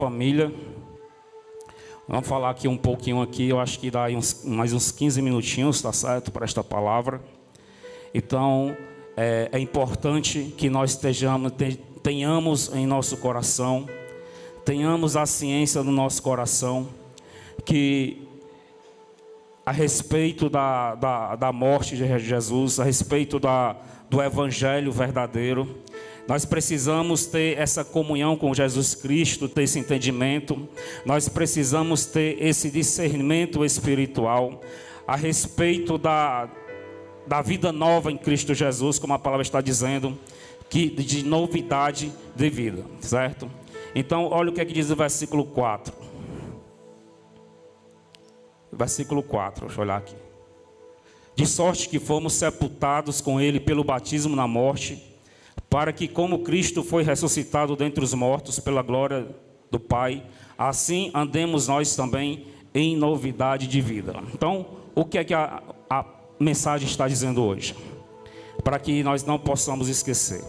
Família, vamos falar aqui um pouquinho aqui, eu acho que dá aí mais uns 15 minutinhos, tá certo, para esta palavra. Então, é importante que nós tenhamos em nosso coração, tenhamos a ciência no nosso coração, que a respeito da morte de Jesus, a respeito do Evangelho verdadeiro, nós precisamos ter essa comunhão com Jesus Cristo, ter esse entendimento. Nós precisamos ter esse discernimento espiritual a respeito da vida nova em Cristo Jesus, como a palavra está dizendo, de novidade de vida, certo? Então, olha o que é que diz o versículo 4. Versículo 4, deixa eu olhar aqui. De sorte que fomos sepultados com Ele pelo batismo na morte, para que, como Cristo foi ressuscitado dentre os mortos pela glória do Pai, assim andemos nós também em novidade de vida. Então, o que é que a mensagem está dizendo hoje? Para que nós não possamos esquecer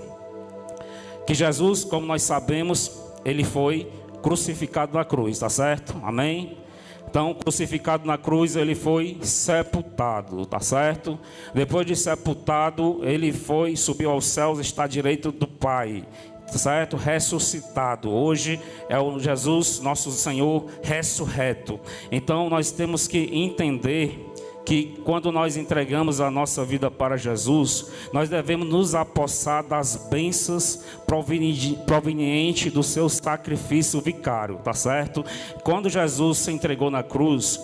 que Jesus, como nós sabemos, Ele foi crucificado na cruz, tá certo? Amém? Então, crucificado na cruz, Ele foi sepultado, tá certo? Depois de sepultado, Ele subiu aos céus, está à direita do Pai, tá certo? Ressuscitado. Hoje é o Jesus, nosso Senhor, ressurreto. Então, nós temos que entender que quando nós entregamos a nossa vida para Jesus, nós devemos nos apossar das bênçãos provenientes do seu sacrifício vicário, tá certo? Quando Jesus se entregou na cruz,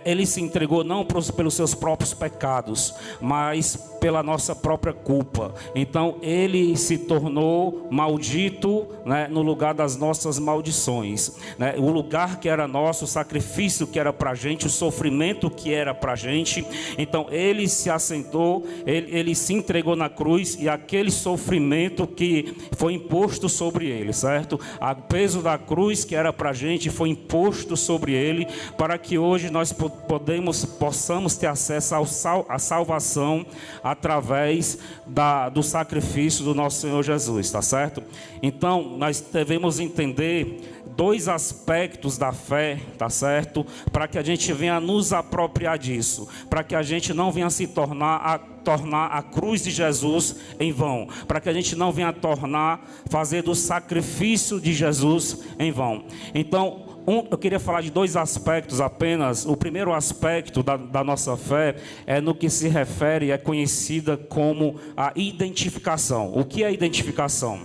Ele se entregou não pelos seus próprios pecados, mas pela nossa própria culpa. Então Ele se tornou maldito, né, no lugar das nossas maldições, né? O lugar que era nosso, o sacrifício que era para a gente, o sofrimento que era para a gente. Então Ele se assentou, ele se entregou na cruz, e aquele sofrimento que foi imposto sobre Ele, certo? O peso da cruz que era para a gente foi imposto sobre Ele, para que hoje nós possamos ter acesso à salvação através do sacrifício do nosso Senhor Jesus, tá certo? Então nós devemos entender dois aspectos da fé, tá certo? Para que a gente venha nos apropriar disso, para que a gente não venha se tornar a cruz de Jesus em vão, para que a gente não venha fazer do sacrifício de Jesus em vão. Então, eu queria falar de dois aspectos apenas. O primeiro aspecto da nossa fé é no que se refere, é conhecida como a identificação. O que é identificação?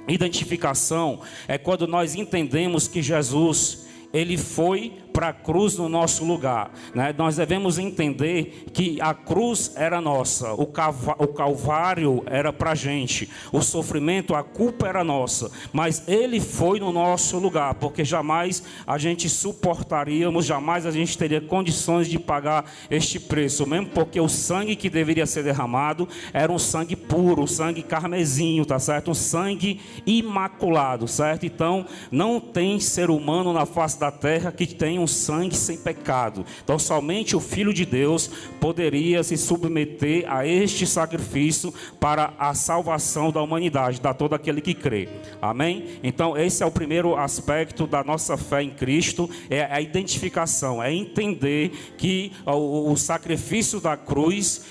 Identificação é quando nós entendemos que Jesus, Ele foi para a cruz no nosso lugar, né? Nós devemos entender que a cruz era nossa, o Calvário era para a gente, o sofrimento, a culpa era nossa, mas Ele foi no nosso lugar, porque jamais a gente suportaríamos, jamais a gente teria condições de pagar este preço, mesmo porque o sangue que deveria ser derramado era um sangue puro, um sangue carmesinho, tá certo? Um sangue imaculado, certo? Então não tem ser humano na face da terra que tenha um sangue sem pecado. Então somente o Filho de Deus poderia se submeter a este sacrifício para a salvação da humanidade, da todo aquele que crê. Amém? Então esse é o primeiro aspecto da nossa fé em Cristo, é a identificação, é entender que o sacrifício da cruz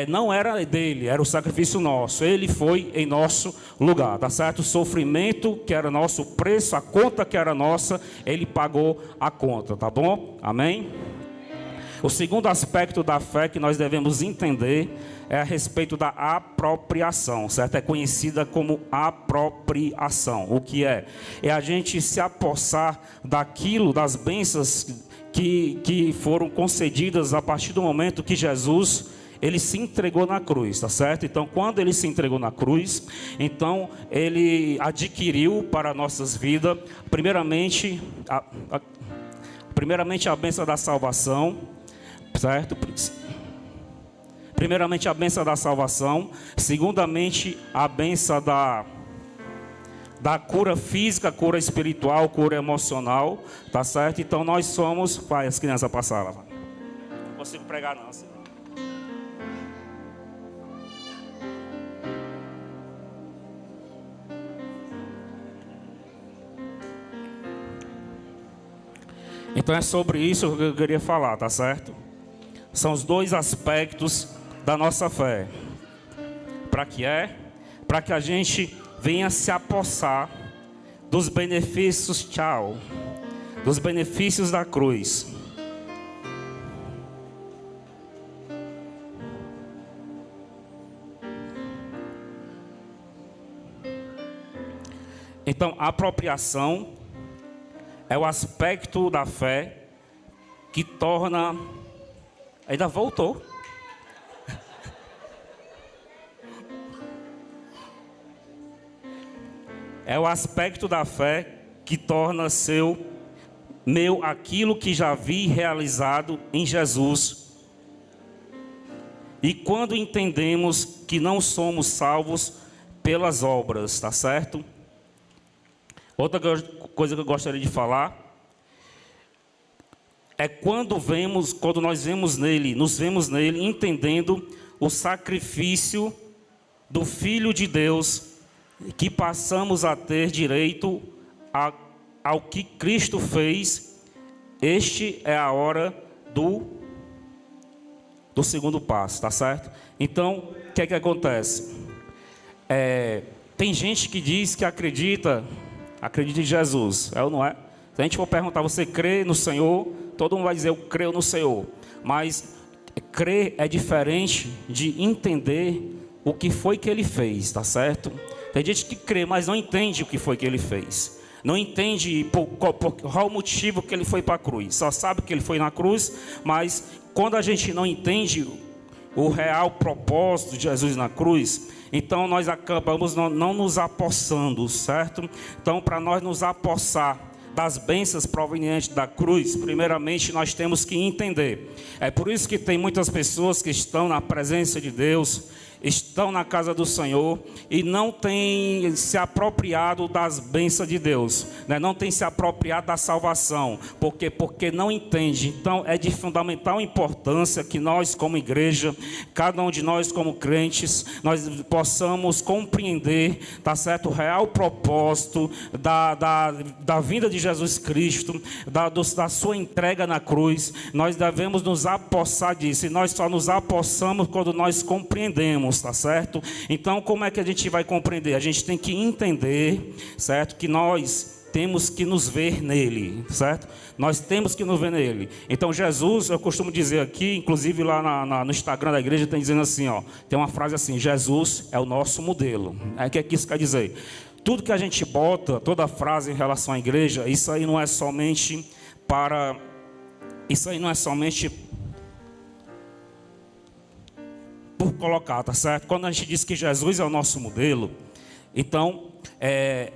não era dele, era o sacrifício nosso. Ele foi em nosso lugar, tá certo? O sofrimento que era nosso, o preço, a conta que era nossa, Ele pagou a conta, tá bom? Amém? O segundo aspecto da fé que nós devemos entender é a respeito da apropriação, certo? É conhecida como apropriação. O que é? É a gente se apossar daquilo, das bênçãos que foram concedidas a partir do momento que Jesus, Ele se entregou na cruz, tá certo? Então, quando Ele se entregou na cruz, então Ele adquiriu para nossas vidas, primeiramente a bênção da salvação, certo? Primeiramente a bênção da salvação, segundamente a bênção da cura física, cura espiritual, cura emocional, tá certo? Então nós somos, vai, as crianças passaram, não consigo pregar não, assim. Então é sobre isso que eu queria falar, tá certo? São os dois aspectos da nossa fé. Para que é? Para que a gente venha se apossar dos benefícios, dos benefícios da cruz. Então, a apropriação é o aspecto da fé que torna... Ainda voltou. É o aspecto da fé que torna meu aquilo que já vi realizado em Jesus. E quando entendemos que não somos salvos pelas obras, tá certo? Outra coisa que eu gostaria de falar é quando nós nos vemos nele, entendendo o sacrifício do Filho de Deus, que passamos a ter direito ao que Cristo fez. Este é a hora do segundo passo, tá certo? Então, o que é que acontece? Tem gente que diz que acredita em Jesus, é ou não é? Se a gente for perguntar, você crê no Senhor? Todo mundo vai dizer, eu creio no Senhor. Mas crer é diferente de entender o que foi que Ele fez, tá certo? Tem gente que crê, mas não entende o que foi que Ele fez. Não entende por qual motivo que Ele foi para a cruz. Só sabe que Ele foi na cruz, mas quando a gente não entende o real propósito de Jesus na cruz, então nós acabamos não nos apossando, certo? Então, para nós nos apossar das bênçãos provenientes da cruz, primeiramente nós temos que entender. É por isso que tem muitas pessoas que estão na presença de Deus, estão na casa do Senhor e não têm se apropriado das bênçãos de Deus, né? Não têm se apropriado da salvação, porque não entende. Então é de fundamental importância que nós como igreja, cada um de nós como crentes, nós possamos compreender, tá certo, o real propósito da vinda de Jesus Cristo, da sua entrega na cruz. Nós devemos nos apossar disso, e nós só nos apossamos quando nós compreendemos, tá certo? Então, como é que a gente vai compreender? A gente tem que entender, certo? Que nós temos que nos ver nele, certo? Nós temos que nos ver nele. Então, Jesus, eu costumo dizer aqui, inclusive lá no Instagram da igreja, tem dizendo assim, ó, tem uma frase assim: Jesus é o nosso modelo. O que é que isso quer dizer? Tudo que a gente bota, toda frase em relação à igreja, isso aí não é somente por colocar, tá certo? Quando a gente diz que Jesus é o nosso modelo, então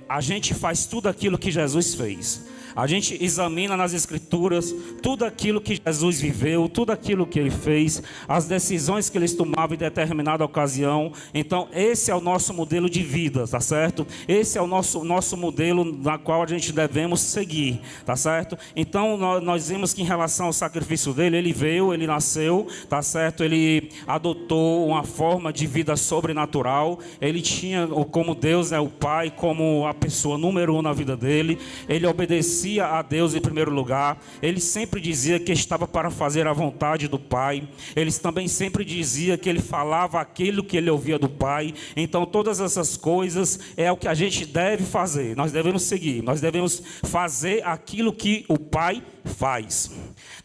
a gente faz tudo aquilo que Jesus fez. A gente examina nas Escrituras tudo aquilo que Jesus viveu, tudo aquilo que Ele fez, as decisões que Ele tomava em determinada ocasião. Então, esse é o nosso modelo de vida, tá certo? Esse é o nosso modelo na qual a gente devemos seguir, tá certo? Então, nós vimos que em relação ao sacrifício dele, Ele veio, Ele nasceu, tá certo? Ele adotou uma forma de vida sobrenatural. Ele tinha como Deus, o Pai, como a pessoa número 1 na vida dele. Ele obedecia a Deus em primeiro lugar. Ele sempre dizia que estava para fazer a vontade do Pai. Ele também sempre dizia que ele falava aquilo que ele ouvia do Pai. Então todas essas coisas é o que a gente deve fazer. Nós devemos seguir, nós devemos fazer aquilo que o Pai faz.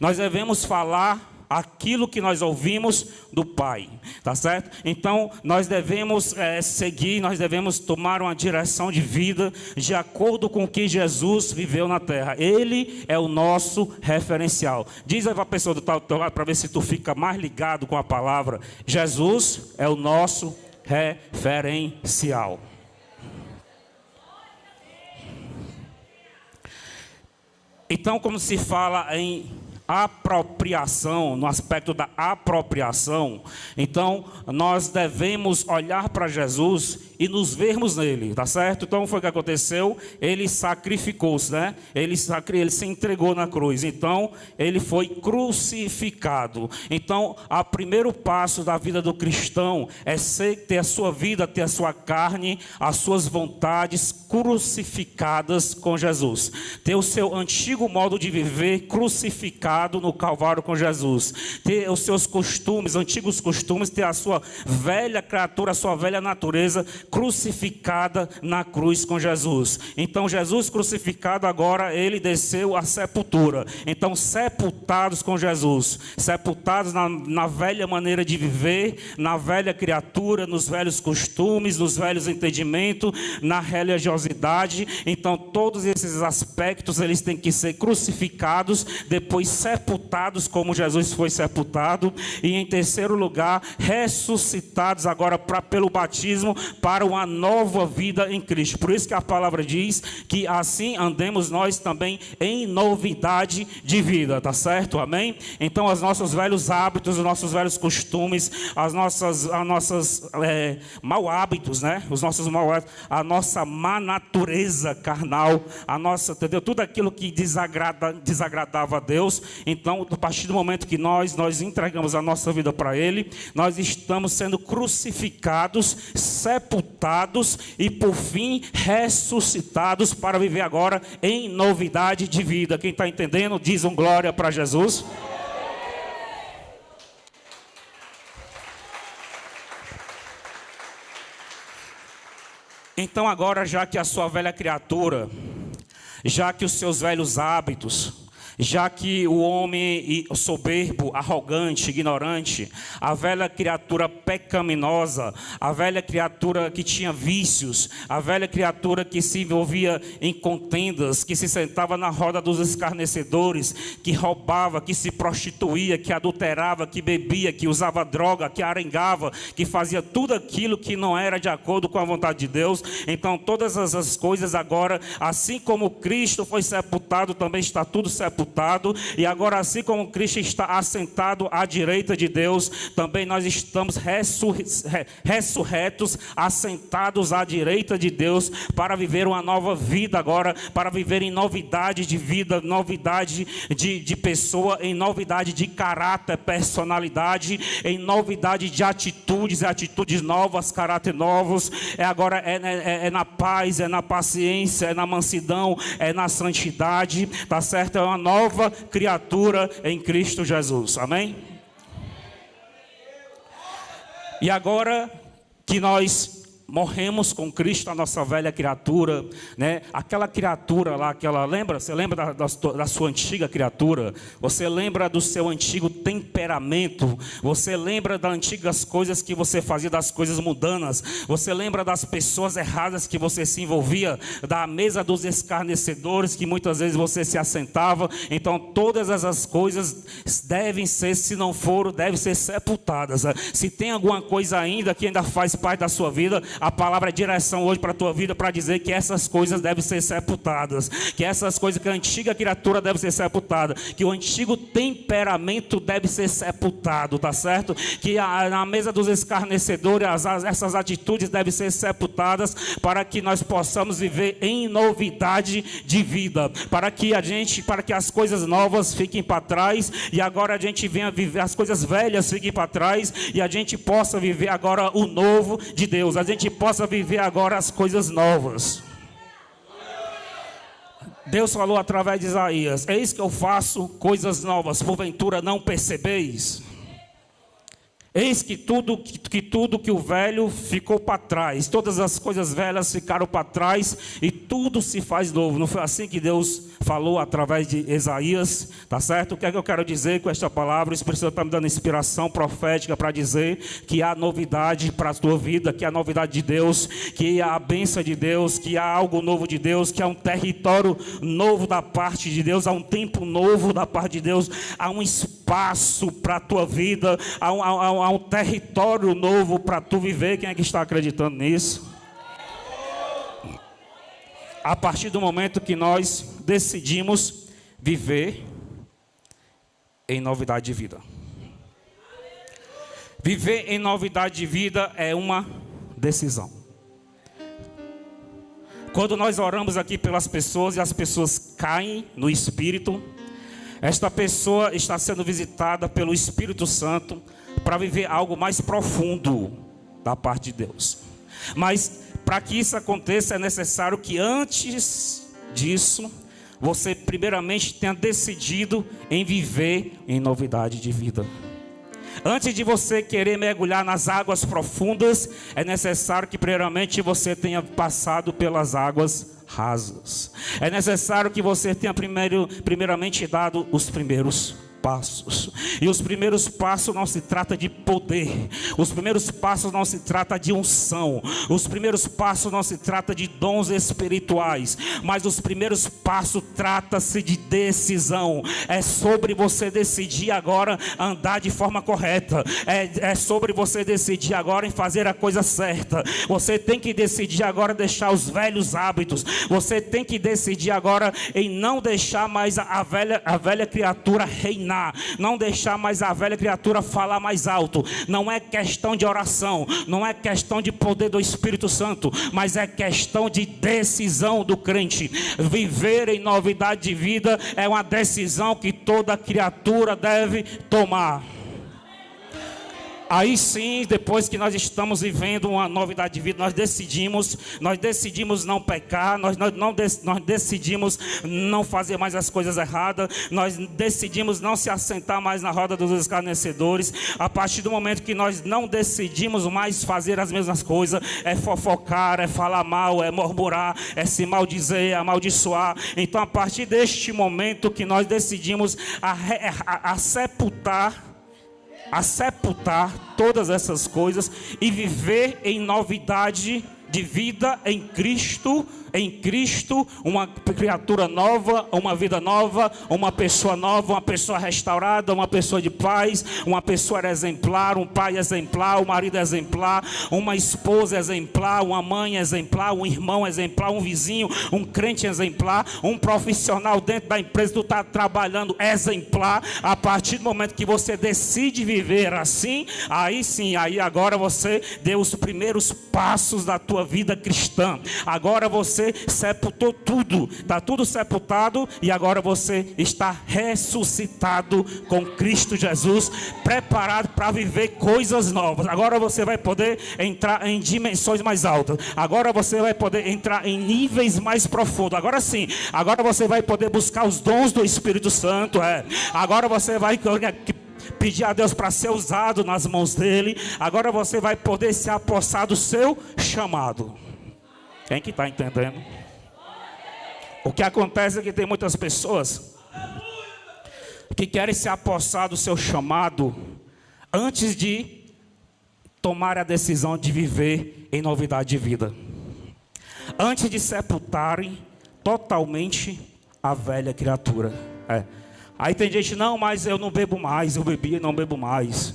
Nós devemos falar aquilo que nós ouvimos do Pai, tá certo? Então nós devemos seguir, nós devemos tomar uma direção de vida de acordo com o que Jesus viveu na terra. Ele é o nosso referencial. Diz aí para a pessoa do teu lado, para ver se tu fica mais ligado com a palavra: Jesus é o nosso referencial. Então, como se fala em apropriação, no aspecto da apropriação, então nós devemos olhar para Jesus e nos vermos nele, tá certo? Então foi o que aconteceu, ele sacrificou-se, né? Ele se entregou na cruz, então ele foi crucificado. Então, o primeiro passo da vida do cristão é ter a sua vida, ter a sua carne, as suas vontades crucificadas com Jesus, ter o seu antigo modo de viver crucificado no Calvário com Jesus, ter os seus costumes, antigos costumes, ter a sua velha criatura, a sua velha natureza crucificada na cruz com Jesus. Então Jesus crucificado, agora ele desceu à sepultura. Então sepultados com Jesus, sepultados na velha maneira de viver, na velha criatura, nos velhos costumes, nos velhos entendimentos, na religiosidade. Então todos esses aspectos eles têm que ser crucificados, depois sepultados como Jesus foi sepultado, e em terceiro lugar ressuscitados agora pelo batismo para uma nova vida em Cristo. Por isso que a palavra diz que assim andemos nós também em novidade de vida, tá certo? Amém? Então os nossos velhos hábitos, os nossos velhos costumes, as nossas mau hábitos, né? Os nossos mau hábitos, a nossa má natureza carnal, a nossa, entendeu? Tudo aquilo que desagradava a Deus. Então, a partir do momento que nós entregamos a nossa vida para Ele, nós estamos sendo crucificados, sepultados e por fim ressuscitados para viver agora em novidade de vida. Quem está entendendo, diz um glória para Jesus. Então agora, já que a sua velha criatura, já que os seus velhos hábitos, já que o homem soberbo, arrogante, ignorante, a velha criatura pecaminosa, a velha criatura que tinha vícios, a velha criatura que se envolvia em contendas, que se sentava na roda dos escarnecedores, que roubava, que se prostituía, que adulterava, que bebia, que usava droga, que arengava, que fazia tudo aquilo que não era de acordo com a vontade de Deus. Então todas essas coisas agora, assim como Cristo foi sepultado, também está tudo sepultado. E agora, assim como Cristo está assentado à direita de Deus, também nós estamos ressurretos, assentados à direita de Deus, para viver uma nova vida agora, para viver em novidade de vida, novidade de pessoa, em novidade de caráter, personalidade, em novidade de atitudes novas, caráter novos. Agora é na paz, é na paciência, é na mansidão, é na santidade, tá certo? É uma nova criatura em Cristo Jesus, amém? E agora que nós morremos com Cristo, a nossa velha criatura, né? Aquela criatura lá, você lembra da sua antiga criatura? Você lembra do seu antigo temperamento? Você lembra das antigas coisas que você fazia, das coisas mundanas? Você lembra das pessoas erradas que você se envolvia? Da mesa dos escarnecedores que muitas vezes você se assentava? Então todas essas coisas devem ser, se não foram, devem ser sepultadas. Se tem alguma coisa ainda que ainda faz parte da sua vida, a palavra é direção hoje para a tua vida, para dizer que essas coisas devem ser sepultadas, que essas coisas, que a antiga criatura deve ser sepultada, que o antigo temperamento deve ser sepultado, tá certo? Que na mesa dos escarnecedores, essas atitudes devem ser sepultadas, para que nós possamos viver em novidade de vida, para que as coisas novas fiquem para trás, e agora a gente venha viver, as coisas velhas fiquem para trás, e a gente possa viver agora o novo de Deus, a gente possa viver agora as coisas novas. Deus falou através de Isaías: eis que eu faço coisas novas, porventura não percebeis? Eis que tudo que o velho ficou para trás, todas as coisas velhas ficaram para trás e tudo se faz novo. Não foi assim que Deus falou através de Isaías, tá certo? O que é que eu quero dizer com esta palavra? O Espírito Santo está me dando inspiração profética para dizer que há novidade para a tua vida, que há novidade de Deus, que há a bênção de Deus, que há algo novo de Deus, que há um território novo da parte de Deus, há um tempo novo da parte de Deus, há um espaço para a tua vida, há um território novo para tu viver. Quem é que está acreditando nisso? A partir do momento que nós decidimos viver em novidade de vida. Viver em novidade de vida é uma decisão. Quando nós oramos aqui pelas pessoas e as pessoas caem no Espírito, esta pessoa está sendo visitada pelo Espírito Santo para viver algo mais profundo da parte de Deus. Mas para que isso aconteça é necessário que antes disso você primeiramente tenha decidido em viver em novidade de vida. Antes de você querer mergulhar nas águas profundas, é necessário que primeiramente você tenha passado pelas águas rasas. É necessário que você tenha primeiramente dado os primeiros passos. E os primeiros passos não se trata de poder. Os primeiros passos não se trata de unção. Os primeiros passos não se trata de dons espirituais. Mas os primeiros passos trata-se de decisão. É sobre você decidir agora andar de forma correta. É sobre você decidir agora em fazer a coisa certa. Você tem que decidir agora deixar os velhos hábitos. Você tem que decidir agora em não deixar mais a velha criatura reinar. Não deixar mais a velha criatura falar mais alto. Não é questão de oração, não é questão de poder do Espírito Santo, mas é questão de decisão do crente. Viver em novidade de vida é uma decisão que toda criatura deve tomar. Aí sim, depois que nós estamos vivendo uma novidade de vida, nós decidimos não pecar, nós decidimos não fazer mais as coisas erradas, nós decidimos não se assentar mais na roda dos escarnecedores. A partir do momento que nós não decidimos mais fazer as mesmas coisas, é fofocar, é falar mal, é murmurar, é se maldizer, é amaldiçoar. Então a partir deste momento que nós decidimos a sepultar todas essas coisas e viver em novidade de vida em Cristo, uma criatura nova, uma vida nova, uma pessoa restaurada, uma pessoa de paz, uma pessoa exemplar, um pai exemplar, um marido exemplar, uma esposa exemplar, uma mãe exemplar, um irmão exemplar, um vizinho, um crente exemplar, um profissional dentro da empresa que tu está trabalhando exemplar. A partir do momento que você decide viver assim, aí sim, aí agora você deu os primeiros passos da tua vida cristã. Agora você sepultou tudo, está tudo sepultado, e agora você está ressuscitado com Cristo Jesus, preparado para viver coisas novas. Agora você vai poder entrar em dimensões mais altas. Agora você vai poder entrar em níveis mais profundos. Agora sim, agora você vai poder buscar os dons do Espírito Santo. Agora você vai pedir a Deus para ser usado nas mãos dele. Agora você vai poder se apossar do seu chamado. Quem que está entendendo? O que acontece é que tem muitas pessoas que querem se apossar do seu chamado antes de tomar a decisão de viver em novidade de vida, antes de sepultarem totalmente a velha criatura. Aí tem gente: não, mas eu não bebo mais, eu bebia e não bebo mais.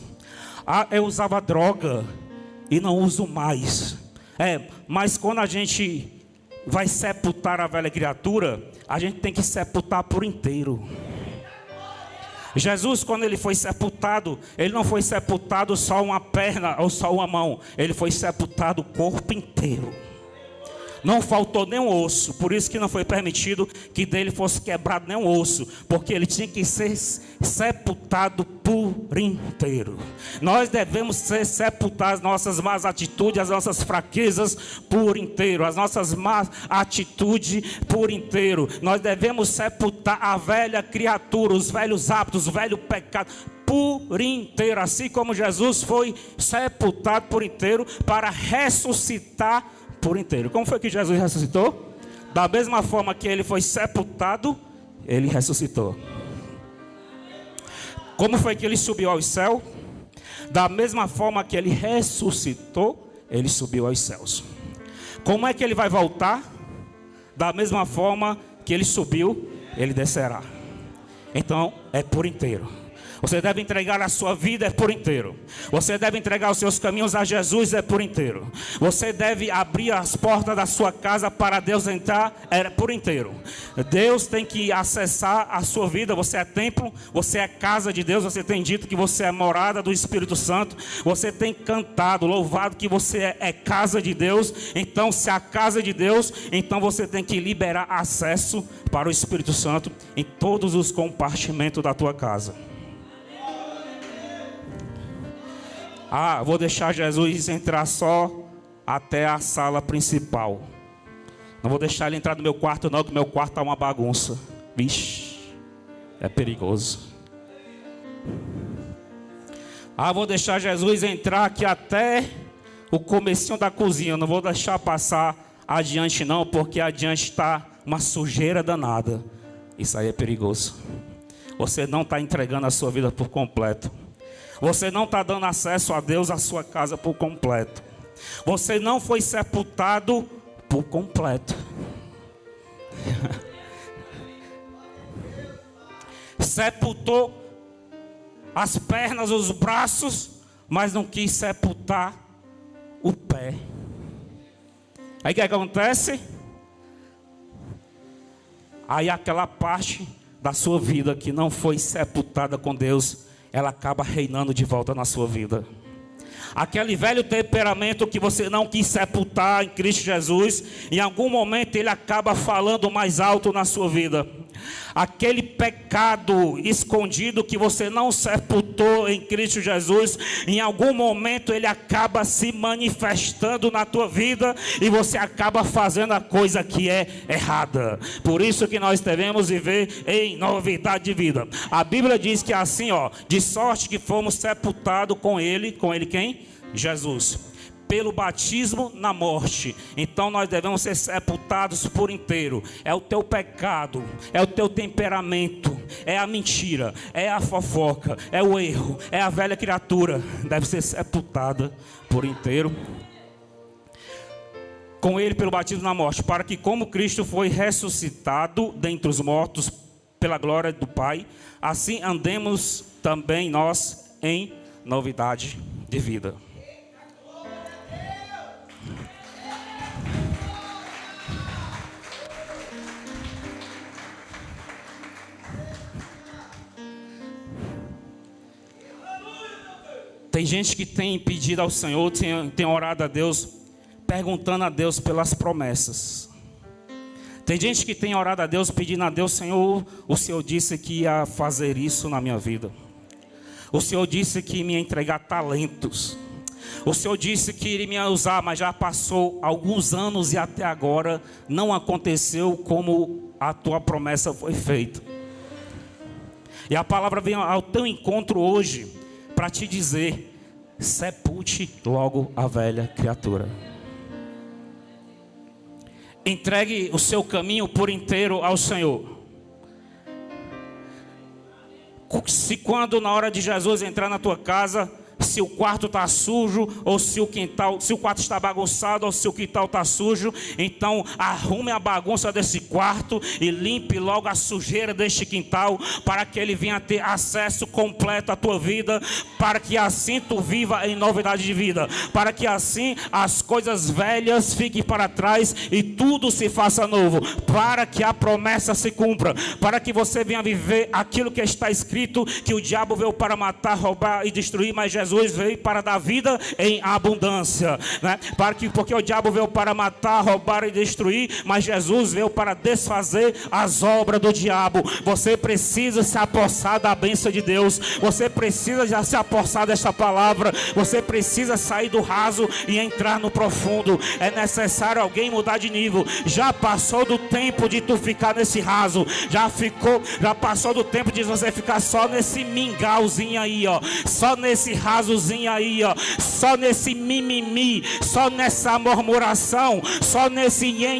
Eu usava droga e não uso mais. Mas quando a gente vai sepultar a velha criatura, a gente tem que sepultar por inteiro. Jesus, quando ele foi sepultado, ele não foi sepultado só uma perna ou só uma mão, ele foi sepultado o corpo inteiro. Não faltou nenhum osso. Por isso que não foi permitido que dele fosse quebrado nenhum osso, porque ele tinha que ser sepultado por inteiro. Nós devemos sepultar as nossas más atitudes, as nossas fraquezas por inteiro, as nossas más atitudes por inteiro. Nós devemos sepultar a velha criatura, os velhos hábitos, o velho pecado por inteiro, assim como Jesus foi sepultado por inteiro para ressuscitar por inteiro. Como foi que Jesus ressuscitou? Da mesma forma que ele foi sepultado, ele ressuscitou. Como foi que ele subiu ao céu? Da mesma forma que ele ressuscitou, ele subiu aos céus. Como é que ele vai voltar? Da mesma forma que ele subiu, ele descerá. Então é por inteiro. Você deve entregar a sua vida por inteiro. Você deve entregar os seus caminhos a Jesus por inteiro. Você deve abrir as portas da sua casa para Deus entrar por inteiro. Deus tem que acessar a sua vida. Você é templo, você é casa de Deus. Você tem dito que você é morada do Espírito Santo. Você tem cantado, louvado que você é casa de Deus. Então, se é a casa de Deus, então você tem que liberar acesso para o Espírito Santo em todos os compartimentos da tua casa. Vou deixar Jesus entrar só até a sala principal. Não vou deixar ele entrar no meu quarto não, que meu quarto está uma bagunça. Vixe, é perigoso. Vou deixar Jesus entrar aqui até o comecinho da cozinha. Não vou deixar passar adiante não, porque adiante está uma sujeira danada. Isso aí é perigoso. Você não está entregando a sua vida por completo. Você não está dando acesso a Deus à sua casa por completo. Você não foi sepultado por completo. Sepultou as pernas, os braços, mas não quis sepultar o pé. Aí o que acontece? Aí aquela parte da sua vida que não foi sepultada com Deus, ela acaba reinando de volta na sua vida. Aquele velho temperamento que você não quis sepultar em Cristo Jesus, em algum momento ele acaba falando mais alto na sua vida. Aquele pecado escondido que você não sepultou em Cristo Jesus, em algum momento ele acaba se manifestando na tua vida e você acaba fazendo a coisa que é errada. Por isso que nós devemos viver em novidade de vida. A Bíblia diz que assim, de sorte que fomos sepultados com ele quem? Jesus. Pelo batismo na morte. Então nós devemos ser sepultados por inteiro. É o teu pecado, é o teu temperamento, é a mentira, é a fofoca, é o erro, é a velha criatura. Deve ser sepultada por inteiro com ele pelo batismo na morte, para que como Cristo foi ressuscitado dentre os mortos pela glória do Pai, assim andemos também nós em novidade de vida. Tem gente que tem pedido ao Senhor, tem orado a Deus, perguntando a Deus pelas promessas. Tem gente que tem orado a Deus, pedindo a Deus: Senhor, o Senhor disse que ia fazer isso na minha vida. O Senhor disse que ia me entregar talentos. O Senhor disse que iria me usar, mas já passou alguns anos e até agora não aconteceu como a tua promessa foi feita. E a palavra vem ao teu encontro hoje para te dizer: sepulte logo a velha criatura. Entregue o seu caminho por inteiro ao Senhor. Se quando na hora de Jesus entrar na tua casa, se o quarto está sujo, ou se o quarto está bagunçado, ou se o quintal está sujo, então arrume a bagunça desse quarto e limpe logo a sujeira deste quintal, para que ele venha ter acesso completo à tua vida, para que assim tu viva em novidade de vida, para que assim as coisas velhas fiquem para trás e tudo se faça novo, para que a promessa se cumpra, para que você venha viver aquilo que está escrito, que o diabo veio para matar, roubar e destruir, mas Jesus veio para dar vida em abundância, né? Porque o diabo veio para matar, roubar e destruir, mas Jesus veio para desfazer as obras do diabo. Você precisa se apossar da bênção de Deus. Você precisa já se apossar desta palavra. Você precisa sair do raso e entrar no profundo. É necessário alguém mudar de nível. Já passou do tempo de tu ficar nesse raso. Já passou do tempo de você ficar só nesse mingauzinho aí, só nesse raso atrasozinho aí, ó, só nesse mimimi, só nessa murmuração, só nesse nhen.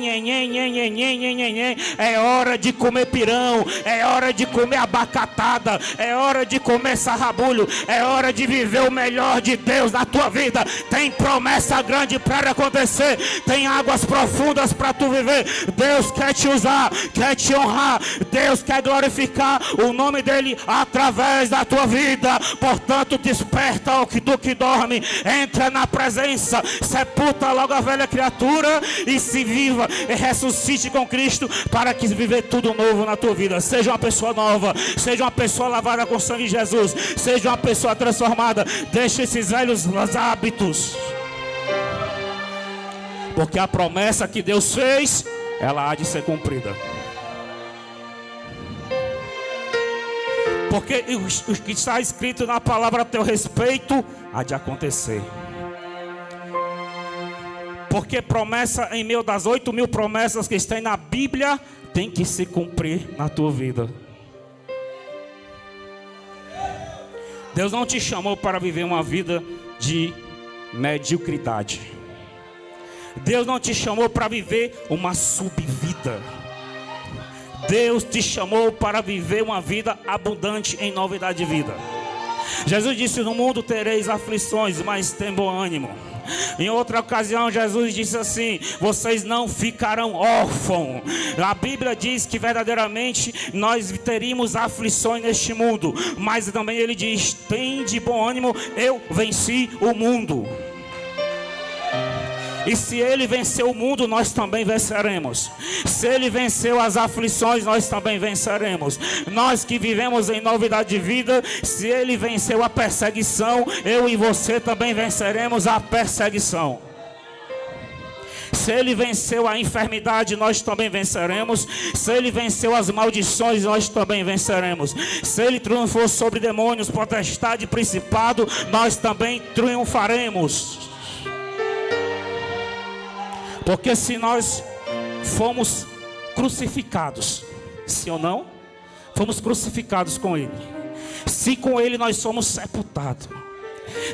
É hora de comer pirão, é hora de comer abacatada, é hora de comer sarrabulho, é hora de viver o melhor de Deus na tua vida. Tem promessa grande para acontecer, tem águas profundas para tu viver. Deus quer te usar, quer te honrar, Deus quer glorificar o nome dele através da tua vida. Portanto, desperta o que tu que dorme, entra na presença, sepulta logo a velha criatura e se viva e ressuscite com Cristo, para que viver tudo novo na tua vida. Seja uma pessoa nova, seja uma pessoa lavada com sangue de Jesus, seja uma pessoa transformada. Deixa esses velhos hábitos, porque a promessa que Deus fez, ela há de ser cumprida. Porque o que está escrito na palavra a teu respeito há de acontecer. Porque promessa em meio das 8.000 promessas que estão na Bíblia tem que se cumprir na tua vida. Deus não te chamou para viver uma vida de mediocridade. Deus não te chamou para viver uma subvida. Deus te chamou para viver uma vida abundante em novidade de vida. Jesus disse: no mundo tereis aflições, mas tem bom ânimo. Em outra ocasião, Jesus disse assim: vocês não ficarão órfãos. A Bíblia diz que verdadeiramente nós teríamos aflições neste mundo, mas também ele diz: tem de bom ânimo, eu venci o mundo. E se ele venceu o mundo, nós também venceremos. Se ele venceu as aflições, nós também venceremos. Nós que vivemos em novidade de vida, se ele venceu a perseguição, eu e você também venceremos a perseguição. Se ele venceu a enfermidade, nós também venceremos. Se ele venceu as maldições, nós também venceremos. Se ele triunfou sobre demônios, potestade e principado, nós também triunfaremos. Porque se nós fomos crucificados, sim ou não? Fomos crucificados com ele. Se com ele nós somos sepultados,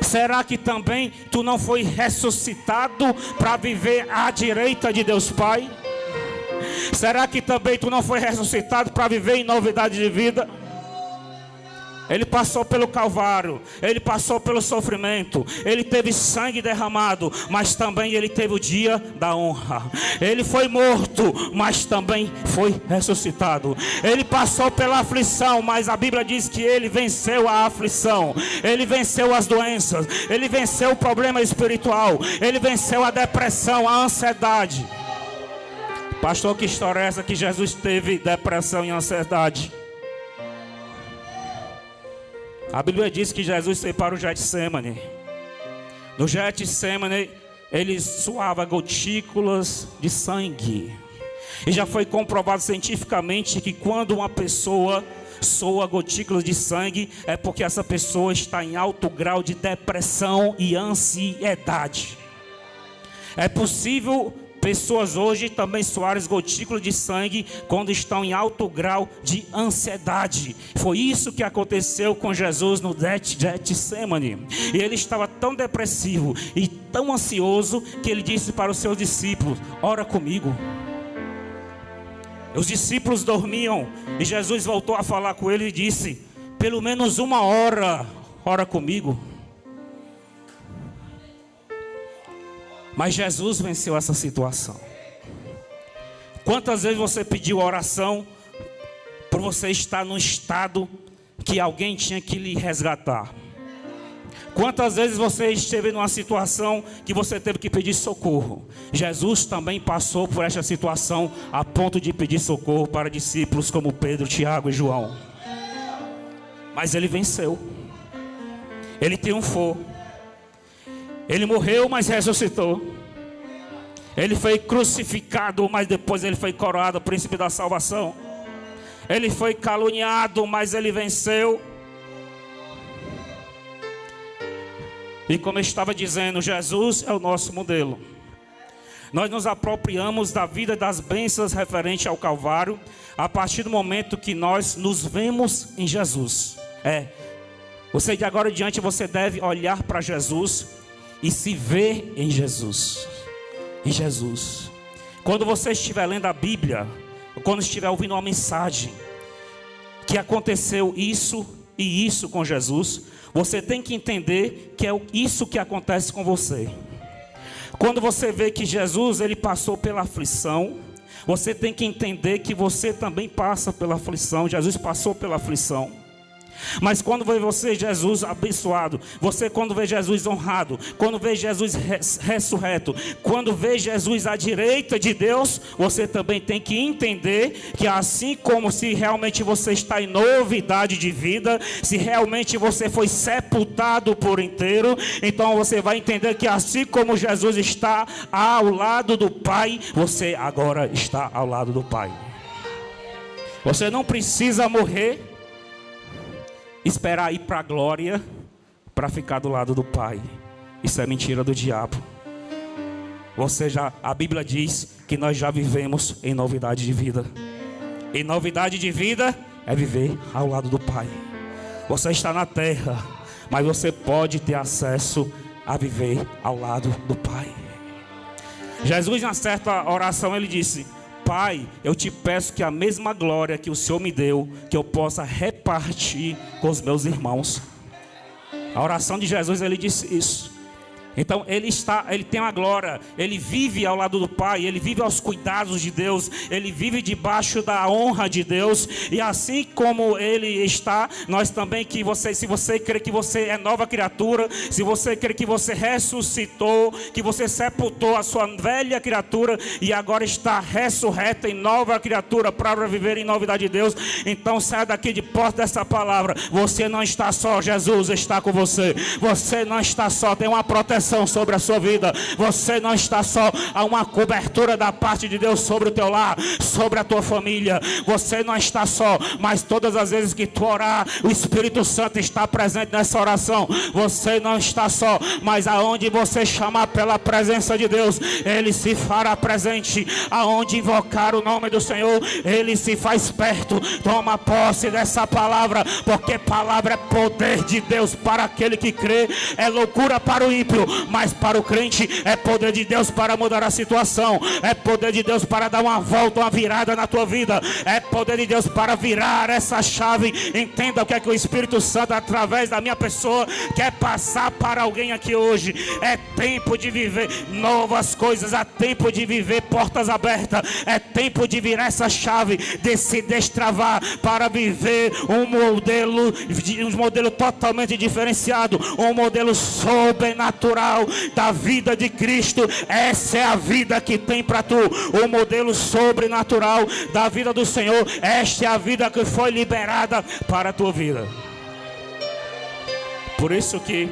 será que também tu não foi ressuscitado para viver à direita de Deus Pai? Será que também tu não foi ressuscitado para viver em novidade de vida? Ele passou pelo Calvário, ele passou pelo sofrimento, ele teve sangue derramado, mas também ele teve o dia da honra. Ele foi morto, mas também foi ressuscitado. Ele passou pela aflição, mas a Bíblia diz que ele venceu a aflição. Ele venceu as doenças, ele venceu o problema espiritual, ele venceu a depressão, a ansiedade. Pastor, que história é essa que Jesus teve depressão e ansiedade? A Bíblia diz que Jesus foi para o Getsemane. No Getsemane, ele suava gotículas de sangue. E já foi comprovado cientificamente que quando uma pessoa soa gotículas de sangue, é porque essa pessoa está em alto grau de depressão e ansiedade. É possível pessoas hoje também soarem gotículas de sangue quando estão em alto grau de ansiedade. Foi isso que aconteceu com Jesus no Getsemane. E ele estava tão depressivo e tão ansioso que ele disse para os seus discípulos: ora comigo. Os discípulos dormiam e Jesus voltou a falar com ele e disse: pelo menos 1 hora, ora comigo. Mas Jesus venceu essa situação. Quantas vezes você pediu oração por você estar num estado que alguém tinha que lhe resgatar? Quantas vezes você esteve numa situação que você teve que pedir socorro? Jesus também passou por essa situação a ponto de pedir socorro para discípulos como Pedro, Tiago e João. Mas ele venceu. Ele triunfou. Ele morreu, mas ressuscitou. Ele foi crucificado, mas depois ele foi coroado príncipe da salvação. Ele foi caluniado, mas ele venceu. E como eu estava dizendo, Jesus é o nosso modelo. Nós nos apropriamos da vida e das bênçãos referente ao Calvário a partir do momento que nós nos vemos em Jesus. Você de agora em diante, você deve olhar para Jesus e se ver em Jesus. Em Jesus. Quando você estiver lendo a Bíblia, quando estiver ouvindo uma mensagem que aconteceu isso e isso com Jesus, você tem que entender que é isso que acontece com você. Quando você vê que Jesus, ele passou pela aflição, você tem que entender que você também passa pela aflição. Jesus passou pela aflição. Mas quando vê você, Jesus abençoado, você quando vê Jesus honrado, quando vê Jesus ressurreto, quando vê Jesus à direita de Deus, você também tem que entender que assim como se realmente você está em novidade de vida, se realmente você foi sepultado por inteiro, então você vai entender que assim como Jesus está ao lado do Pai, você agora está ao lado do Pai. Você não precisa morrer, esperar ir para a glória para ficar do lado do Pai. Isso é mentira do diabo. A Bíblia diz que nós já vivemos em novidade de vida. E novidade de vida é viver ao lado do Pai. Você está na terra, mas você pode ter acesso a viver ao lado do Pai. Jesus, na certa oração, ele disse: Pai, eu te peço que a mesma glória que o Senhor me deu, que eu possa repartir com os meus irmãos. A oração de Jesus, ele disse isso. Então ele tem a glória, ele vive ao lado do Pai, ele vive aos cuidados de Deus, ele vive debaixo da honra de Deus. E assim como ele está, nós também, se você crê que você é nova criatura, se você crê que você ressuscitou, que você sepultou a sua velha criatura e agora está ressurreta em nova criatura para viver em novidade de Deus, então saia daqui de posse dessa palavra. Você não está só, Jesus está com você. Você não está só, tem uma proteção sobre a sua vida. Você não está só, há uma cobertura da parte de Deus sobre o teu lar, sobre a tua família. Você não está só, mas todas as vezes que tu orar, o Espírito Santo está presente nessa oração. Você não está só, mas aonde você chamar pela presença de Deus, ele se fará presente. Aonde invocar o nome do Senhor, ele se faz perto. Toma posse dessa palavra, porque palavra é poder de Deus para aquele que crê. É loucura para o ímpio, mas para o crente é poder de Deus para mudar a situação. É poder de Deus para dar uma volta, uma virada na tua vida. É poder de Deus para virar essa chave. Entenda o que é que o Espírito Santo, através da minha pessoa, quer passar para alguém aqui hoje. É tempo de viver novas coisas. É tempo de viver portas abertas. É tempo de virar essa chave, de se destravar para viver um modelo totalmente diferenciado, um modelo sobrenatural da vida de Cristo. Essa é a vida que tem para tu, o modelo sobrenatural da vida do Senhor. Esta é a vida que foi liberada para a tua vida. Por isso que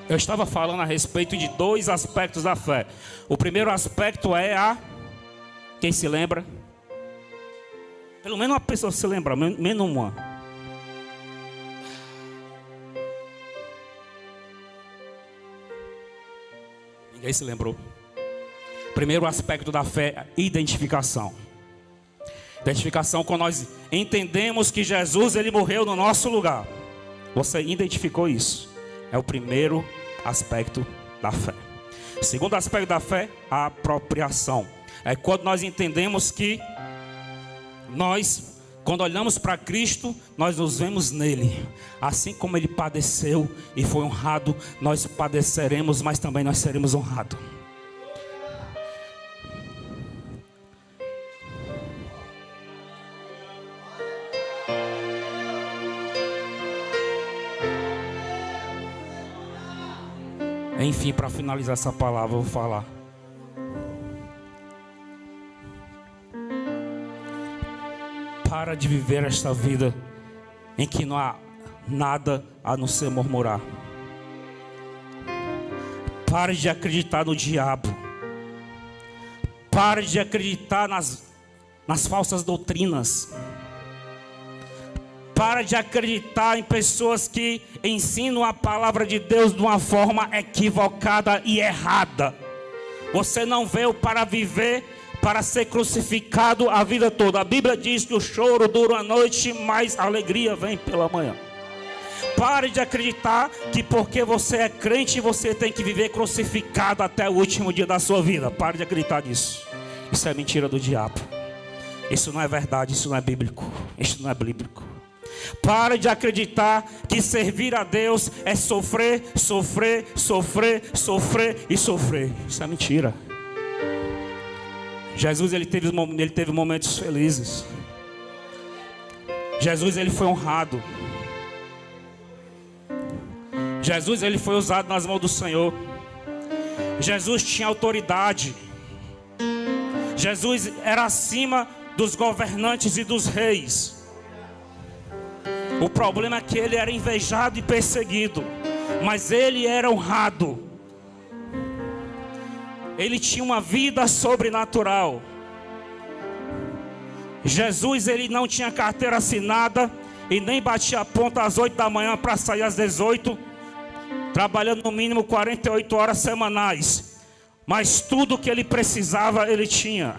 eu estava falando a respeito de dois aspectos da fé. O primeiro aspecto é quem se lembra? Pelo menos uma pessoa se lembra, menos uma. Ninguém se lembrou. Primeiro aspecto da fé é identificação. Identificação, quando nós entendemos que Jesus, ele morreu no nosso lugar. Você identificou isso. É o primeiro aspecto da fé. O segundo aspecto da fé, a apropriação. É quando nós entendemos que quando olhamos para Cristo, nós nos vemos nele. Assim como ele padeceu e foi honrado, nós padeceremos, mas também nós seremos honrados. Enfim, para finalizar essa palavra, eu vou falar. Para de viver esta vida em que não há nada a não ser murmurar. Pare de acreditar no diabo. Pare de acreditar nas falsas doutrinas. Para de acreditar em pessoas que ensinam a palavra de Deus de uma forma equivocada e errada. Você não veio para viver, para ser crucificado a vida toda. A Bíblia diz que o choro dura a noite, mas a alegria vem pela manhã. Pare de acreditar que porque você é crente, você tem que viver crucificado até o último dia da sua vida. Pare de acreditar nisso. Isso é mentira do diabo. Isso não é verdade, isso não é bíblico. Isso não é bíblico. Pare de acreditar que servir a Deus é sofrer, sofrer, sofrer, sofrer e sofrer. Isso é mentira. Jesus ele teve momentos felizes. Jesus ele foi honrado. Jesus ele foi usado nas mãos do Senhor. Jesus tinha autoridade. Jesus era acima dos governantes e dos reis. O problema é que ele era invejado e perseguido, mas ele era honrado. Ele tinha uma vida sobrenatural. Jesus ele não tinha carteira assinada e nem batia a ponta às 8 da manhã para sair às 18, trabalhando no mínimo 48 horas semanais. Mas tudo que ele precisava ele tinha.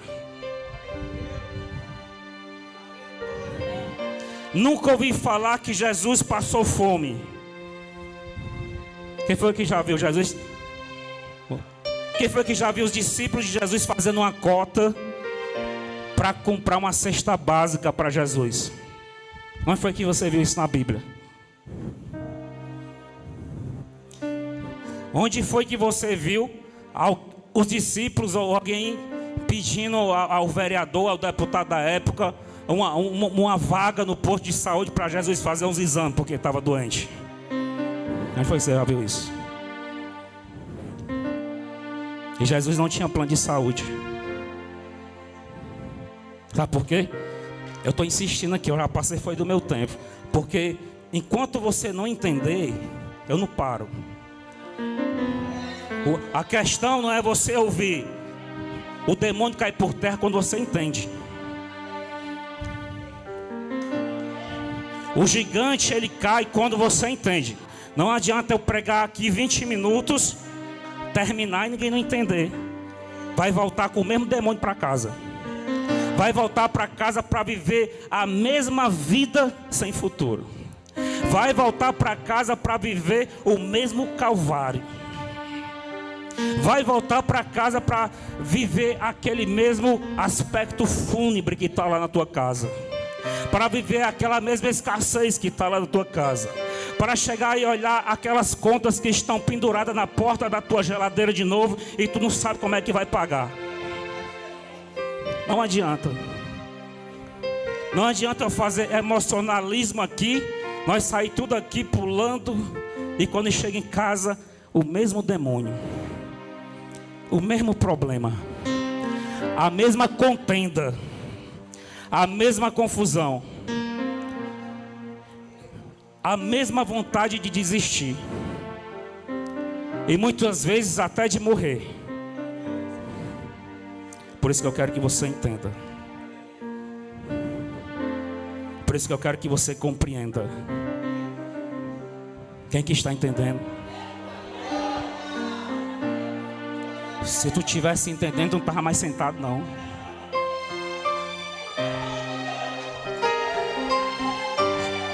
Nunca ouvi falar que Jesus passou fome. Quem foi que já viu Jesus? Quem foi que já viu os discípulos de Jesus fazendo uma cota para comprar uma cesta básica para Jesus? Onde foi que você viu isso na Bíblia? Onde foi que você viu os discípulos ou alguém pedindo ao vereador, ao deputado da época, uma vaga no posto de saúde para Jesus fazer uns exames porque estava doente? Onde foi que você já viu isso? E Jesus não tinha plano de saúde. Sabe por quê? Eu estou insistindo aqui, eu já passei, foi do meu tempo. Porque enquanto você não entender, eu não paro. A questão não é você ouvir o demônio cair por terra quando você entende. O gigante ele cai quando você entende. Não adianta eu pregar aqui 20 minutos, terminar e ninguém não entender. Vai voltar com o mesmo demônio para casa. Vai voltar para casa para viver a mesma vida sem futuro. Vai voltar para casa para viver o mesmo calvário. Vai voltar para casa para viver aquele mesmo aspecto fúnebre que está lá na tua casa. Para viver aquela mesma escassez que está lá na tua casa. Para chegar e olhar aquelas contas que estão penduradas na porta da tua geladeira de novo e tu não sabe como é que vai pagar. Não adianta. Não adianta eu fazer emocionalismo aqui, nós sair tudo aqui pulando e quando chega em casa, o mesmo demônio, o mesmo problema, a mesma contenda, a mesma confusão, a mesma vontade de desistir e muitas vezes até de morrer. Por isso que eu quero que você entenda. Por isso que eu quero que você compreenda. Quem que está entendendo? Se tu tivesse entendendo, tu não estava mais sentado não.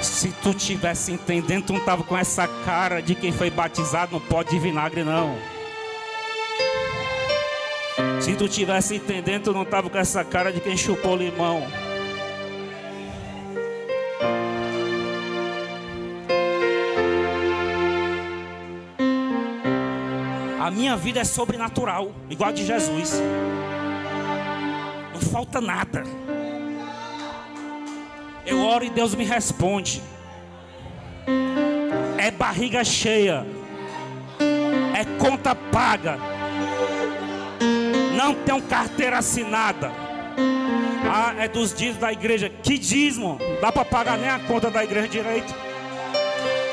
Se tu tivesse entendendo, tu não estava com essa cara de quem foi batizado no pote de vinagre não. Se tu tivesse entendendo, tu não estava com essa cara de quem chupou limão. A minha vida é sobrenatural, igual a de Jesus. Não falta nada. Eu oro e Deus me responde. É barriga cheia. É conta paga. Não tem carteira assinada. Ah, é dos dízimos da igreja. Que dízimo? Não dá para pagar nem a conta da igreja direito.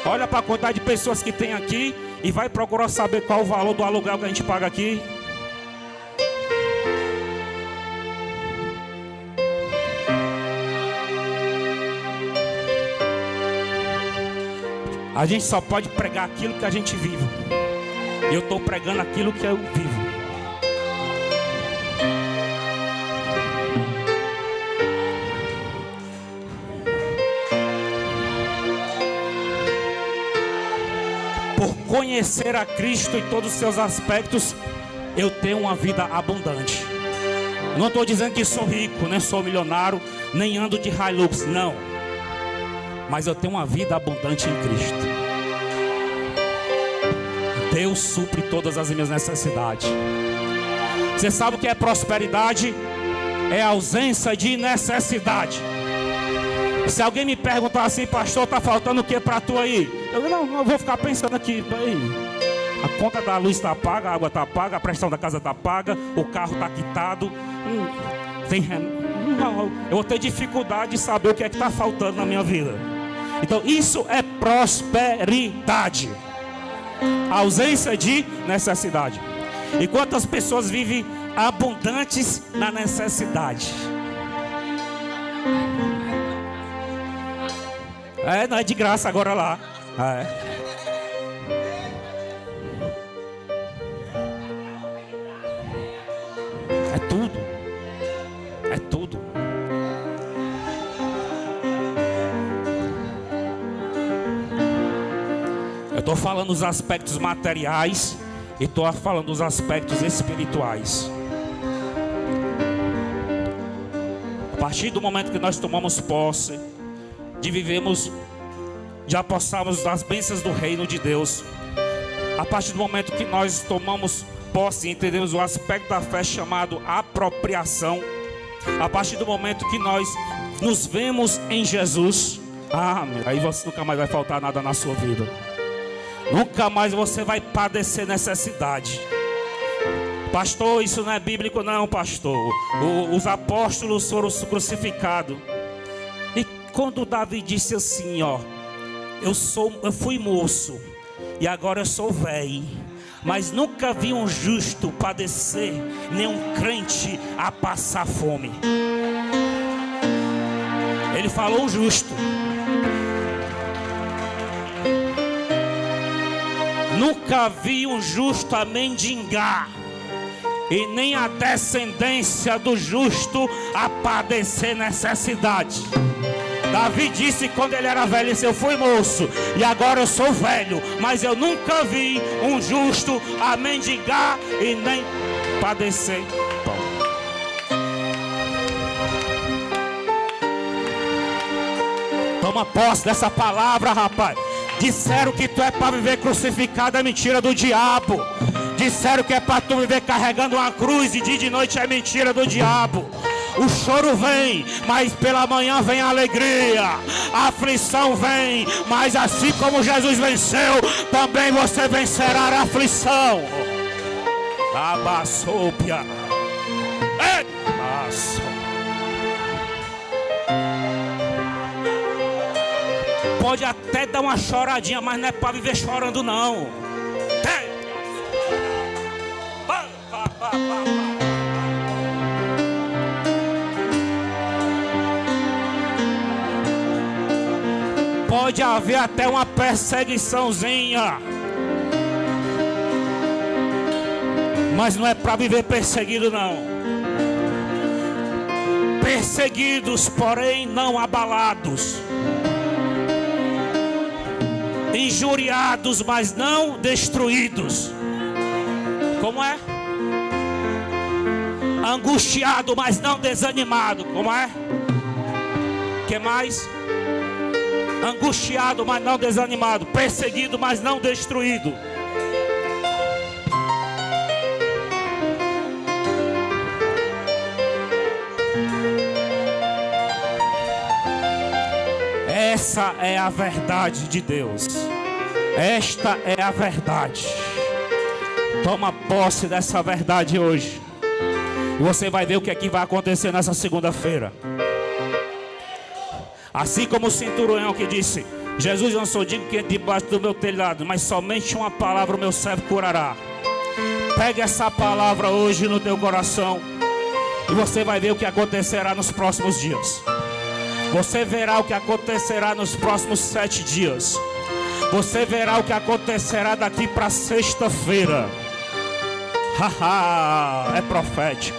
Olha para a quantidade de pessoas que tem aqui e vai procurar saber qual o valor do aluguel que a gente paga aqui. A gente só pode pregar aquilo que a gente vive. E eu estou pregando aquilo que eu vivo. por conhecer a Cristo em todos os seus aspectos, eu tenho uma vida abundante. Não estou dizendo que sou rico, nem sou milionário, nem ando de Hilux, não. Mas eu tenho uma vida abundante em Cristo. Deus supre todas as minhas necessidades. Você sabe o que é prosperidade? É ausência de necessidade. Se alguém me perguntar assim, pastor, está faltando o que para tu aí? Eu vou ficar pensando aqui. A conta da luz está paga, a água está paga, a prestação da casa está paga, o carro está quitado. Eu vou ter dificuldade de saber o que é que está faltando na minha vida. Então isso é prosperidade. Ausência de necessidade. E quantas pessoas vivem abundantes na necessidade? Não é de graça agora lá. É tudo. É tudo. Eu estou falando dos aspectos materiais e estou falando dos aspectos espirituais. A partir do momento que nós tomamos posse de vivermos, de apossarmos das bênçãos do reino de Deus, a partir do momento que nós tomamos posse e entendemos o aspecto da fé chamado apropriação, a partir do momento que nós nos vemos em Jesus, aí você nunca mais vai faltar nada na sua vida. Nunca mais você vai padecer necessidade. Pastor, isso não é bíblico. Não, pastor. Os apóstolos foram crucificados. E quando Davi disse assim, eu fui moço e agora eu sou velho, mas nunca vi um justo padecer, nem um crente a passar fome. Ele falou um justo. Nunca vi um justo a mendigar, e nem a descendência do justo a padecer necessidade. Davi disse quando ele era velho, eu fui moço e agora eu sou velho, mas eu nunca vi um justo a mendigar e nem padecer pão. Toma posse dessa palavra, rapaz. Disseram que tu é para viver crucificado, é mentira do diabo. Disseram que é para tu viver carregando uma cruz e dia e de noite, é mentira do diabo. O choro vem, mas pela manhã vem a alegria. A aflição vem, mas assim como Jesus venceu, também você vencerá a aflição. Abassopia. Pode até dar uma choradinha, mas não é para viver chorando não. Pode haver até uma perseguiçãozinha, mas não é para viver perseguido não. Perseguidos, porém não abalados. Injuriados, mas não destruídos. Como é? Angustiado, mas não desanimado. Como é? Que mais? Angustiado, mas não desanimado. Perseguido, mas não destruído. Essa é a verdade de Deus. Esta é a verdade. Toma posse dessa verdade hoje. E você vai ver o que é que vai acontecer nessa segunda-feira. Assim como o centurião que disse: Jesus, eu não sou digno que entre debaixo do meu telhado, mas somente uma palavra o meu servo curará. Pegue essa palavra hoje no teu coração e você vai ver o que acontecerá nos próximos dias. Você verá o que acontecerá nos próximos 7 dias. Você verá o que acontecerá daqui para sexta-feira. É profético.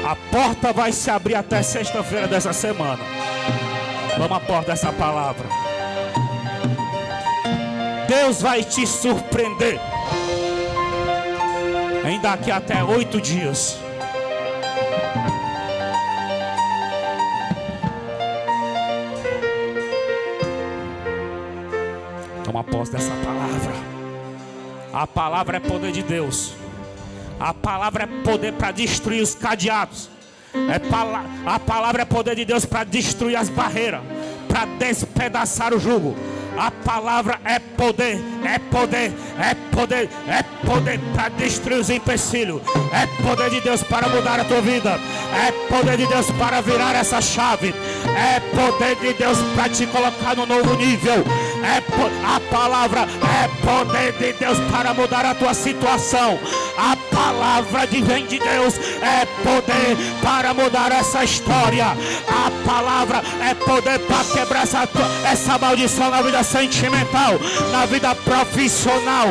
A porta vai se abrir até sexta-feira dessa semana. Vamos à porta dessa palavra. Deus vai te surpreender. Em daqui até 8 dias. Toma posse dessa palavra. A palavra é poder de Deus. A palavra é poder para destruir os cadeados. A palavra é poder de Deus para destruir as barreiras, para despedaçar o jugo. A palavra é poder, é poder, é poder, é poder para destruir os empecilhos. É poder de Deus para mudar a tua vida. É poder de Deus para virar essa chave. É poder de Deus para te colocar no novo nível. A palavra é poder de Deus para mudar a tua situação. A palavra vem de Deus é poder para mudar essa história. A palavra é poder para quebrar essa maldição na vida sentimental, na vida profissional,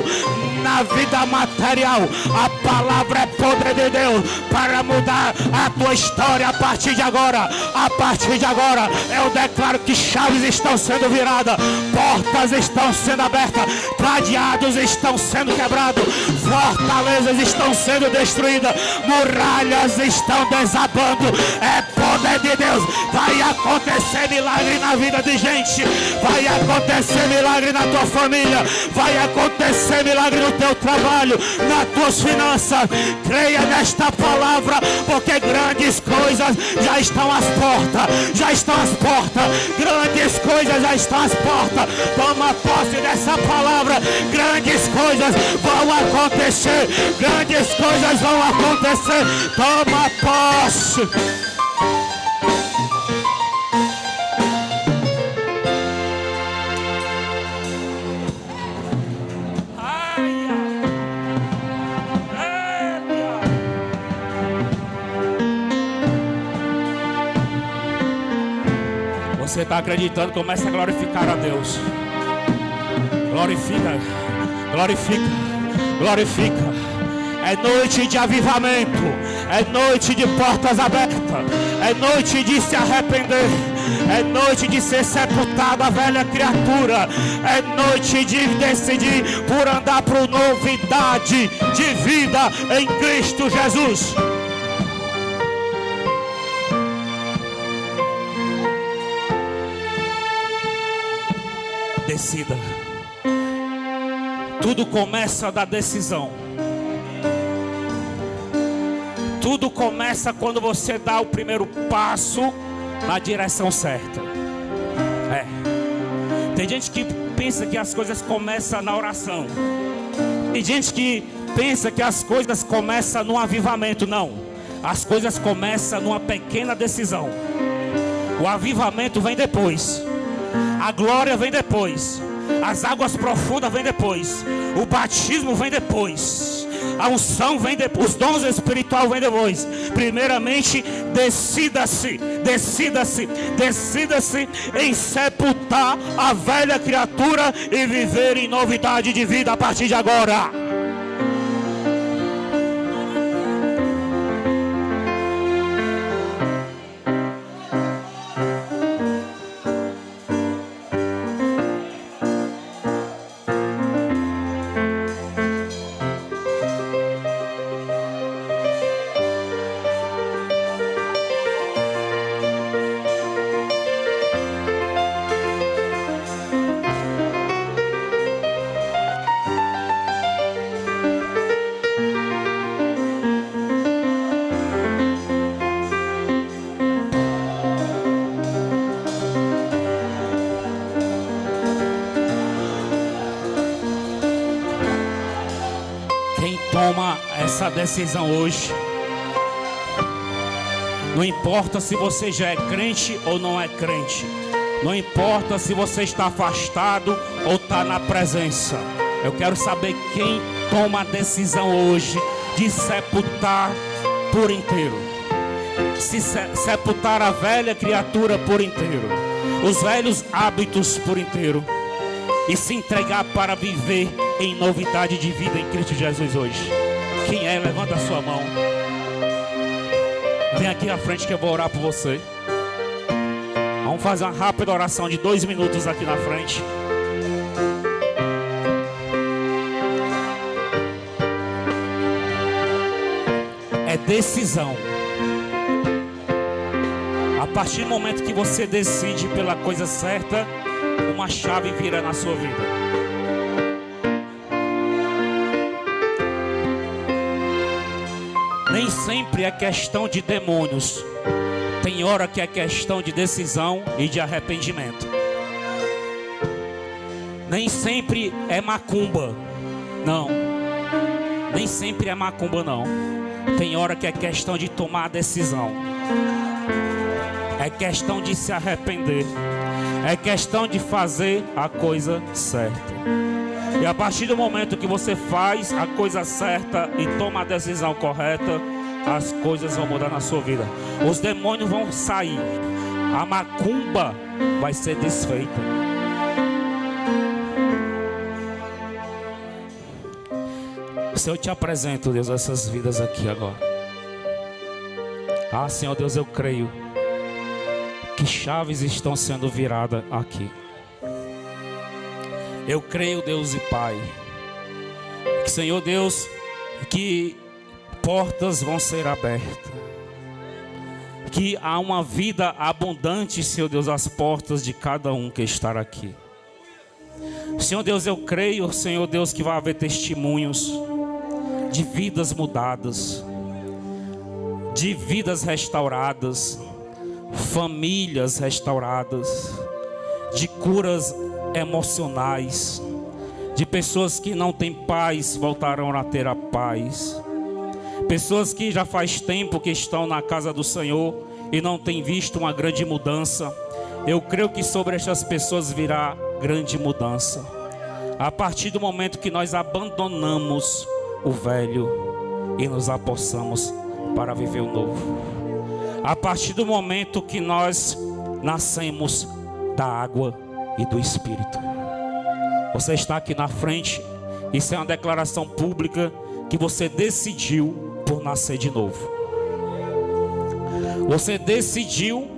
na vida material. A palavra é poder de Deus para mudar a tua história a partir de agora. A partir de agora eu declaro que chaves estão sendo viradas, portas estão sendo abertas, cadeados estão sendo quebrados, fortalezas estão sendo destruídas, muralhas estão desabando. É poder de Deus. Vai acontecer milagre na vida de gente, vai acontecer milagre na tua família, vai acontecer milagre no teu trabalho, nas tuas finanças. Creia nesta palavra, porque grandes coisas já estão às portas, já estão às portas, grandes coisas já estão às portas. Toma posse dessa palavra. Grandes coisas vão acontecer, grandes coisas vão acontecer. Toma posse. Você está acreditando? Começa a glorificar a Deus. Glorifica, glorifica, glorifica. É noite de avivamento, é noite de portas abertas, é noite de se arrepender, é noite de ser sepultada a velha criatura, é noite de decidir por andar por novidade de vida em Cristo Jesus. Decida. Tudo começa da decisão. Tudo começa quando você dá o primeiro passo na direção certa. Tem gente que pensa que as coisas começam na oração. Tem gente que pensa que as coisas começam no avivamento. Não. As coisas começam numa pequena decisão. O avivamento vem depois. A glória vem depois. As águas profundas vêm depois. O batismo vem depois. A unção vem depois. Os dons espirituais vêm depois. Primeiramente, decida-se. Decida-se. Decida-se em sepultar a velha criatura e viver em novidade de vida a partir de agora. Toma essa decisão hoje. Não importa se você já é crente ou não é crente. Não importa se você está afastado ou está na presença. Eu quero saber quem toma a decisão hoje de sepultar por inteiro. Se sepultar a velha criatura por inteiro, os velhos hábitos por inteiro, e se entregar para viver em novidade de vida em Cristo Jesus hoje. Quem é? Levanta a sua mão. Vem aqui à frente que eu vou orar por você. Vamos fazer uma rápida oração de 2 minutos aqui na frente. decisão. A partir do momento que você decide pela coisa certa, uma chave vira na sua vida. Nem sempre é questão de demônios. Tem hora que é questão de decisão e de arrependimento. Nem sempre é macumba. Não. Nem sempre é macumba, não. Tem hora que é questão de tomar a decisão. É questão de se arrepender. É questão de fazer a coisa certa. E a partir do momento que você faz a coisa certa e toma a decisão correta, as coisas vão mudar na sua vida. Os demônios vão sair. A macumba vai ser desfeita. Senhor, eu te apresento, Deus, essas vidas aqui agora. Ah, Senhor Deus, eu creio que chaves estão sendo viradas aqui. Eu creio, Deus e Pai, que, Senhor Deus, que portas vão ser abertas, que há uma vida abundante, Senhor Deus, às portas de cada um que está aqui. Senhor Deus, eu creio, Senhor Deus, que vai haver testemunhos de vidas mudadas, de vidas restauradas, famílias restauradas, de curas emocionais, de pessoas que não têm paz voltarão a ter a paz, pessoas que já faz tempo que estão na casa do Senhor e não têm visto uma grande mudança. Eu creio que sobre estas pessoas virá grande mudança, a partir do momento que nós abandonamos o velho e nos apossamos para viver o novo. A partir do momento que nós nascemos da água e do Espírito. Você está aqui na frente. Isso é uma declaração pública que você decidiu por nascer de novo. Você decidiu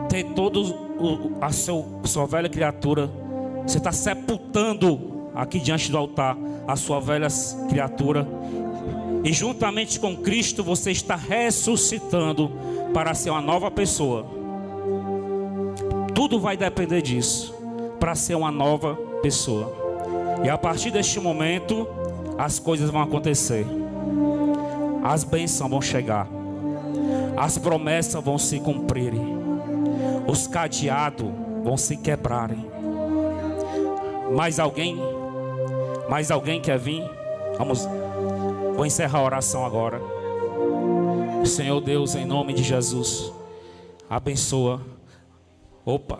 ter a sua velha criatura. Você está sepultando aqui diante do altar a sua velha criatura. E juntamente com Cristo você está ressuscitando para ser uma nova pessoa. Tudo vai depender disso, para ser uma nova pessoa. E a partir deste momento, as coisas vão acontecer. As bênçãos vão chegar. As promessas vão se cumprirem. Os cadeados vão se quebrarem. Mais alguém quer vir? Vou encerrar a oração agora. Senhor Deus, em nome de Jesus, abençoa. Opa.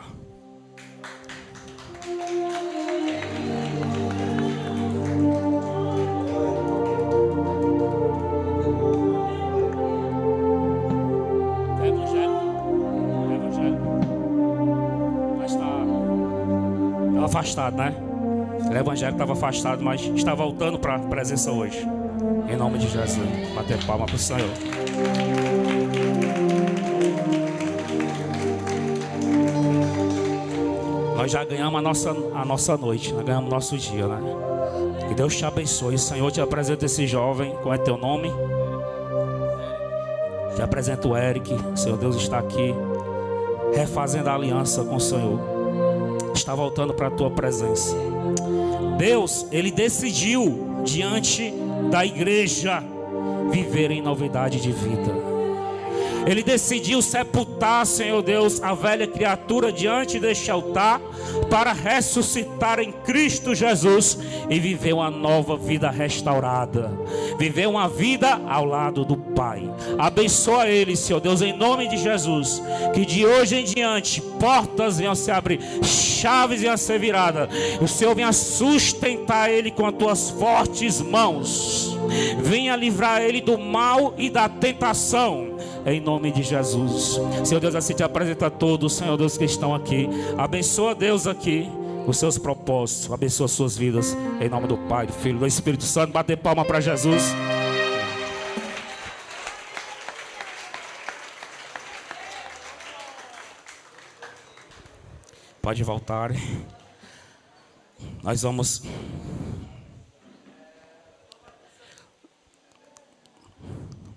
Evangelho. Mas está afastado, né? O evangelho estava afastado, mas está voltando para a presença hoje. Em nome de Jesus. Bater palma para o Senhor. Nós já ganhamos a nossa noite. Nós ganhamos nosso dia, né? Que Deus te abençoe. O Senhor te apresenta esse jovem. Qual é teu nome? Te apresento o Eric. O Senhor Deus está aqui, refazendo a aliança com o Senhor. Está voltando para a tua presença. Deus, Ele decidiu diante da igreja viver em novidade de vida. Ele decidiu sepultar, Senhor Deus, a velha criatura diante deste altar para ressuscitar em Cristo Jesus e viver uma nova vida restaurada, viver uma vida ao lado do Pai. Abençoa ele, Senhor Deus, em nome de Jesus, que de hoje em diante portas venham se abrir, chaves venham ser viradas, o Senhor venha sustentar ele com as tuas fortes mãos, venha livrar ele do mal e da tentação. Em nome de Jesus. Senhor Deus, assim te apresenta a todos, Senhor Deus, que estão aqui. Abençoa, Deus, aqui os seus propósitos. Abençoa as suas vidas. Em nome do Pai, do Filho e do Espírito Santo. Bater palma para Jesus. Pode voltar. Nós vamos